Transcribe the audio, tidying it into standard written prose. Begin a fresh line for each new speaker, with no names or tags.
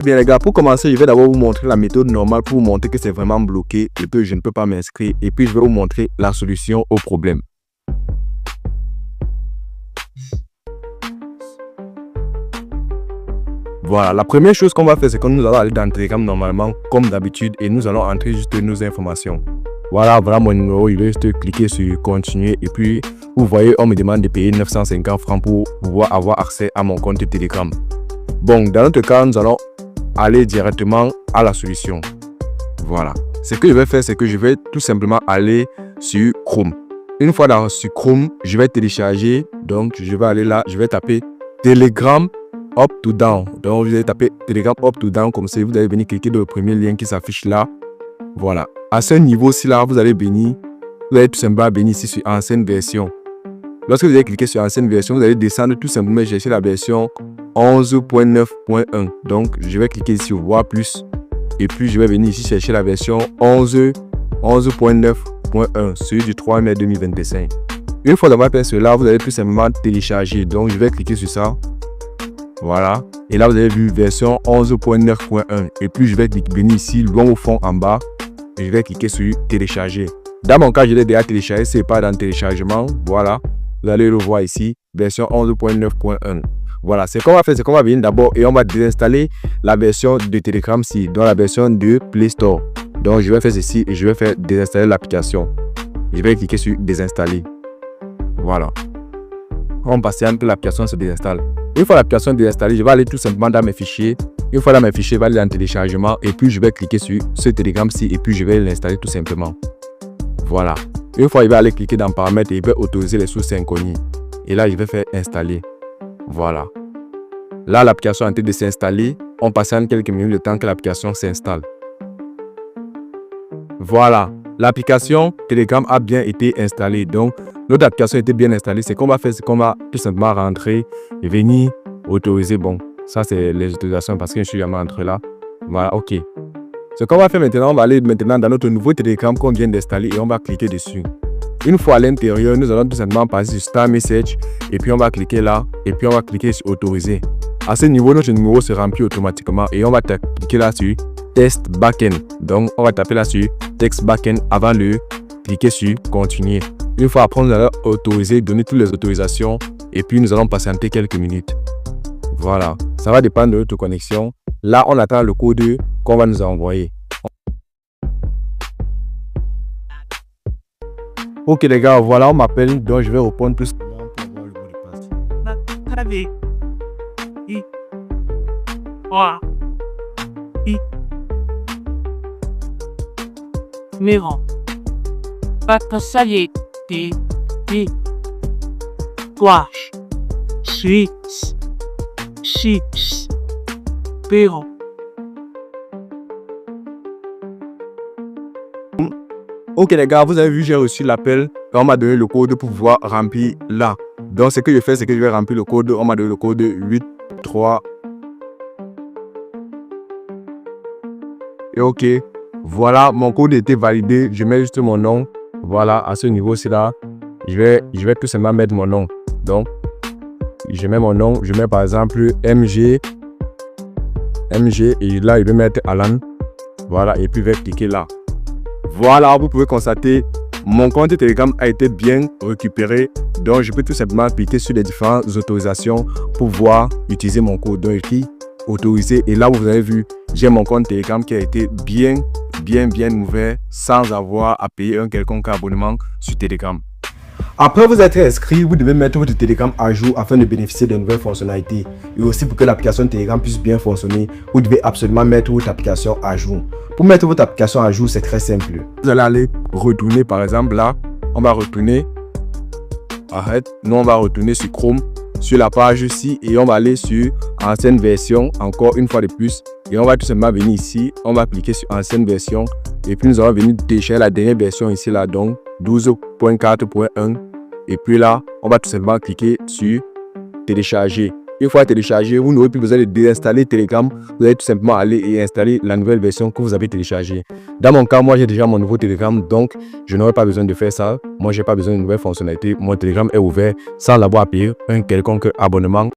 Bien les gars, pour commencer, je vais d'abord vous montrer la méthode normale pour vous montrer que c'est vraiment bloqué et que je ne peux pas m'inscrire. Et puis, je vais vous montrer la solution au problème. Voilà, la première chose qu'on va faire, c'est que nous allons aller dans Telegram normalement, comme d'habitude, et nous allons entrer juste nos informations. Voilà mon numéro, je vais juste cliquer sur continuer et puis vous voyez, on me demande de payer 950 francs pour pouvoir avoir accès à mon compte Telegram. Bon, dans notre cas, nous allons aller directement à la solution. Voilà. Ce que je vais faire, c'est que je vais tout simplement aller sur Chrome. Une fois sur Chrome, je vais télécharger. Donc, je vais aller là, je vais taper Telegram Up to Down. Donc, vous allez taper Telegram Up to Down comme ça. Vous allez venir cliquer dans le premier lien qui s'affiche là. Voilà. À ce niveau-ci là, vous allez tout simplement venir ici sur ancienne version. Lorsque vous allez cliquer sur ancienne version, vous allez descendre tout simplement chercher la version 11.9.1. Donc, je vais cliquer ici sur voir plus. Et puis, je vais venir ici chercher la version 11.9.1, celui du 3 mai 2025. Une fois d'avoir fait cela, vous allez tout simplement télécharger. Donc, je vais cliquer sur ça. Voilà. Et là, vous avez vu version 11.9.1. Et puis, je vais venir ici, loin au fond en bas. Et je vais cliquer sur télécharger. Dans mon cas, je l'ai déjà téléchargé. C'est pas dans le téléchargement. Voilà. Vous allez le voir ici. Version 11.9.1. Voilà. Ce qu'on va faire, c'est qu'on va venir d'abord et on va désinstaller la version de Telegram ci, dans la version de Play Store. Donc, je vais faire ceci et je vais faire désinstaller l'application. Je vais cliquer sur désinstaller. Voilà. On patiente que l'application se désinstalle. Une fois l'application désinstallée, je vais aller tout simplement dans mes fichiers. Une fois dans mes fichiers, je vais aller dans téléchargement et puis je vais cliquer sur ce Telegram-ci et puis je vais l'installer tout simplement. Voilà. Une fois, je vais aller cliquer dans paramètres et je vais autoriser les sources synchronie. Et là, je vais faire installer. Voilà. Là, l'application est en train de s'installer. On patiente quelques minutes le temps que l'application s'installe. Voilà. L'application Telegram a bien été installée. Donc, notre application était bien installée. Ce qu'on va faire, c'est qu'on va tout simplement rentrer et venir autoriser. Bon, ça, c'est les autorisations parce que je suis jamais entré là. Voilà, OK. Ce qu'on va faire maintenant, on va aller maintenant dans notre nouveau Telegram qu'on vient d'installer et on va cliquer dessus. Une fois à l'intérieur, nous allons tout simplement passer sur Start Message et puis on va cliquer là et puis on va cliquer sur autoriser. À ce niveau, notre numéro se remplit automatiquement et on va cliquer là sur Test Backend. Donc, on va taper là sur Text Backend avant de cliquer sur continuer. Une fois après, nous allons autoriser, donner toutes les autorisations et puis nous allons patienter quelques minutes. Voilà, ça va dépendre de notre connexion. Là, on attend le code qu'on va nous envoyer. Ok les gars, voilà, on m'appelle, donc je vais répondre tout simplement pour avoir le mot de passe.
Numéro. Passager. Gouache. Suisse. Chips. Bureau.
Ok les gars, vous avez vu, j'ai reçu l'appel. On m'a donné le code pour pouvoir remplir là. Donc ce que je fais, c'est que je vais remplir le code. On m'a donné le code 83. Et ok. Voilà, mon code a été validé. Je mets juste mon nom. Voilà, à ce niveau-ci là, je vais tout simplement mettre mon nom. Donc, je mets mon nom. Je mets par exemple MG. Et là, je vais mettre Alan. Voilà, et puis je vais cliquer là. Voilà, vous pouvez constater, mon compte Telegram a été bien récupéré. Donc, je peux tout simplement cliquer sur les différentes autorisations pour pouvoir utiliser mon code. Donc, écrit autorisé. Et là, vous avez vu, j'ai mon compte Telegram qui a été bien ouvert sans avoir à payer un quelconque abonnement sur Telegram. Après vous être inscrit, vous devez mettre votre Telegram à jour afin de bénéficier de nouvelles fonctionnalités. Et aussi pour que l'application Telegram puisse bien fonctionner, vous devez absolument mettre votre application à jour. Pour mettre votre application à jour, c'est très simple. Vous allez aller retourner par exemple là, on va retourner. Arrête, nous on va retourner sur Chrome, sur la page ici et on va aller sur ancienne version encore une fois de plus. Et on va tout simplement venir ici, on va cliquer sur ancienne version et puis nous allons venir télécharger la dernière version ici là, donc 12.4.1 et puis là on va tout simplement cliquer sur télécharger. Une fois téléchargé, vous n'aurez plus besoin de désinstaller Telegram, vous allez tout simplement aller et installer la nouvelle version que vous avez téléchargée. Dans mon cas, moi j'ai déjà mon nouveau Telegram, donc je n'aurai pas besoin de faire ça. Moi j'ai pas besoin de nouvelles fonctionnalités, mon Telegram est ouvert sans avoir à payer un quelconque abonnement.